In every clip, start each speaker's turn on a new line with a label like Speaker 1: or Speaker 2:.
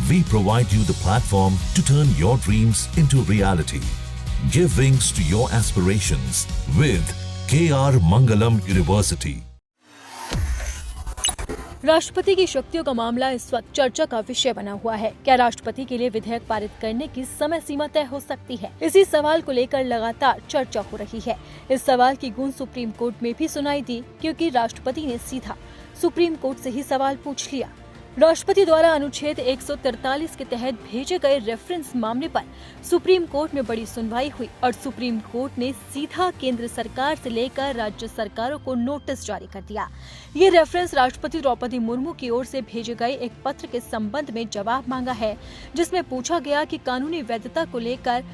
Speaker 1: We provide you the platform to turn your dreams into reality. Give wings to your aspirations with KR Mangalam University.
Speaker 2: राष्ट्रपति की शक्तियों का मामला इस वक्त चर्चा का विषय बना हुआ है। क्या राष्ट्रपति के लिए विधेयक पारित करने की समय सीमा तय हो सकती है? इसी सवाल को लेकर लगातार चर्चा हो रही है। इस सवाल की गूंज सुप्रीम कोर्ट में भी सुनाई दी, क्योंकि राष्ट्रपति ने सीधा सुप्रीम कोर्ट से ही सवाल पूछ लिया। राष्ट्रपति द्वारा अनुच्छेद 143 के तहत भेजे गए रेफरेंस मामले पर सुप्रीम कोर्ट में बड़ी सुनवाई हुई और सुप्रीम कोर्ट ने सीधा केंद्र सरकार से लेकर राज्य सरकारों को नोटिस जारी कर दिया। ये रेफरेंस राष्ट्रपति द्रौपदी मुर्मू की ओर से भेजे गए एक पत्र के संबंध में जवाब मांगा है, जिसमें पूछा गया कि कानूनी वैधता को लेकर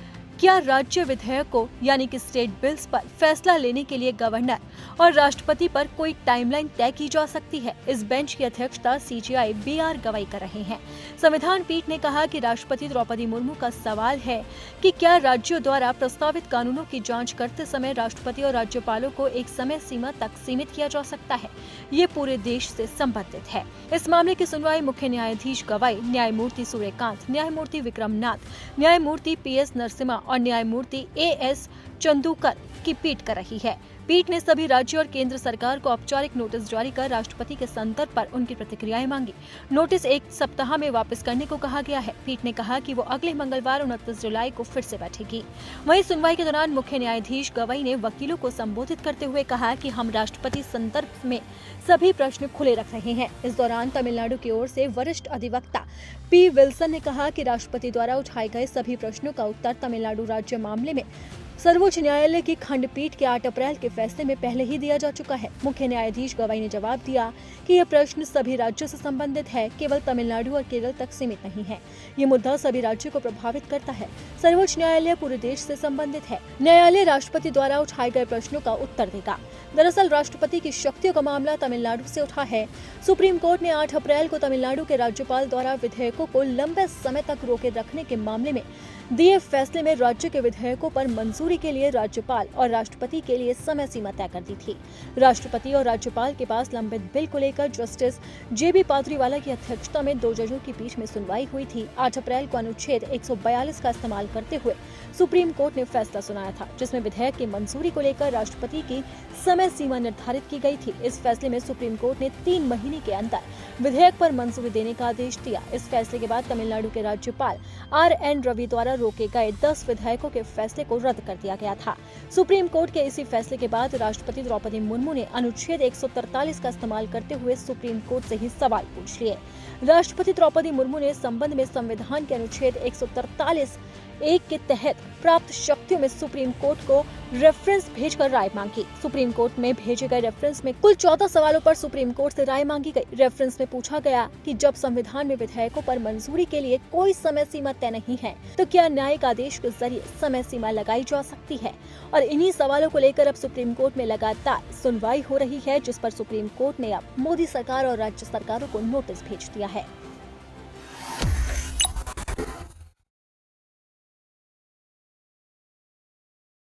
Speaker 2: क्या राज्य विधेयकों यानी कि स्टेट बिल्स पर फैसला लेने के लिए गवर्नर और राष्ट्रपति पर कोई टाइमलाइन तय की जा सकती है। इस बेंच की अध्यक्षता CJI BR गवाई कर रहे हैं। संविधान पीठ ने कहा कि राष्ट्रपति द्रौपदी मुर्मू का सवाल है कि क्या राज्यों द्वारा प्रस्तावित कानूनों की जांच करते समय राष्ट्रपति और राज्यपालों को एक समय सीमा तक सीमित किया जा सकता है। ये पूरे देश से संबंधित है। इस मामले की सुनवाई मुख्य न्यायाधीश गवाई न्यायमूर्ति सूर्यकांत, न्यायमूर्ति विक्रमनाथ, न्यायमूर्ति PS नरसिम्हा और न्यायमूर्ति AS चंदूकर की पीठ कर रही है। पीठ ने सभी राज्यों और केंद्र सरकार को औपचारिक नोटिस जारी कर राष्ट्रपति के संदर्भ पर उनकी प्रतिक्रियाएं मांगी। नोटिस 1 सप्ताह में वापस करने को कहा गया है। पीठ ने कहा कि वो अगले मंगलवार 29 जुलाई को फिर से बैठेगी। वहीं सुनवाई के दौरान मुख्य न्यायाधीश गवाई ने वकीलों को संबोधित करते हुए कहा कि हम राष्ट्रपति संदर्भ में सभी प्रश्न खुले रख रहे हैं। इस दौरान तमिलनाडु की ओर से वरिष्ठ अधिवक्ता P विल्सन ने कहा कि राष्ट्रपति द्वारा उठाए गए सभी प्रश्नों का उत्तर तमिलनाडु राज्य मामले में सर्वोच्च न्यायालय की खंडपीठ के 8 अप्रैल के फैसले में पहले ही दिया जा चुका है। मुख्य न्यायाधीश गवाई ने जवाब दिया कि यह प्रश्न सभी राज्यों से संबंधित है, केवल तमिलनाडु और केरल तक सीमित नहीं है। ये मुद्दा सभी राज्यों को प्रभावित करता है। सर्वोच्च न्यायालय पूरे देश से संबंधित है। न्यायालय राष्ट्रपति द्वारा उठाए गए प्रश्नों का उत्तर देगा। दरअसल राष्ट्रपति की शक्तियों का मामला तमिलनाडु से उठा है। सुप्रीम कोर्ट ने 8 अप्रैल को तमिलनाडु के राज्यपाल द्वारा विधेयकों को लंबे समय तक रोके रखने के मामले में दिए फैसले में राज्य के विधेयकों पर मंजूरी के लिए राज्यपाल और राष्ट्रपति के लिए समय सीमा तय कर दी थी। राष्ट्रपति और राज्यपाल के पास लंबित बिल को लेकर जस्टिस JB पाद्रीवाला की अध्यक्षता में 2 जजों की पीठ में सुनवाई हुई थी। 8 अप्रैल को अनुच्छेद 142 का इस्तेमाल करते हुए सुप्रीम कोर्ट ने फैसला सुनाया था, जिसमें विधेयक की मंजूरी को लेकर राष्ट्रपति की समय सीमा निर्धारित की गई थी। इस फैसले में सुप्रीम कोर्ट ने 3 महीने के अंदर विधेयक पर मंजूरी देने का आदेश दिया। इस फैसले के बाद तमिलनाडु के राज्यपाल RN रवि द्वारा रोके गए 10 विधेयकों के फैसले को रद्द कर दिया गया था। सुप्रीम कोर्ट के इसी फैसले के बाद राष्ट्रपति द्रौपदी मुर्मू ने अनुच्छेद 143 का इस्तेमाल करते हुए सुप्रीम कोर्ट से ही सवाल पूछ लिए। राष्ट्रपति द्रौपदी मुर्मू ने संबंध में संविधान के अनुच्छेद 143(1) के तहत प्राप्त शक्तियों में सुप्रीम कोर्ट को रेफरेंस भेजकर राय मांगी। सुप्रीम कोर्ट में भेजे गए रेफरेंस में कुल 14 सवालों पर सुप्रीम कोर्ट से राय मांगी गई। रेफरेंस में पूछा गया कि जब संविधान में विधेयकों पर मंजूरी के लिए कोई समय सीमा तय नहीं है, तो क्या न्यायिक आदेश के जरिए समय सीमा लगाई जा सकती है? और इन्हीं सवालों को लेकर अब सुप्रीम कोर्ट में लगातार सुनवाई हो रही है, जिस पर सुप्रीम कोर्ट ने अब मोदी सरकार और राज्य सरकारों को नोटिस भेज दिया है।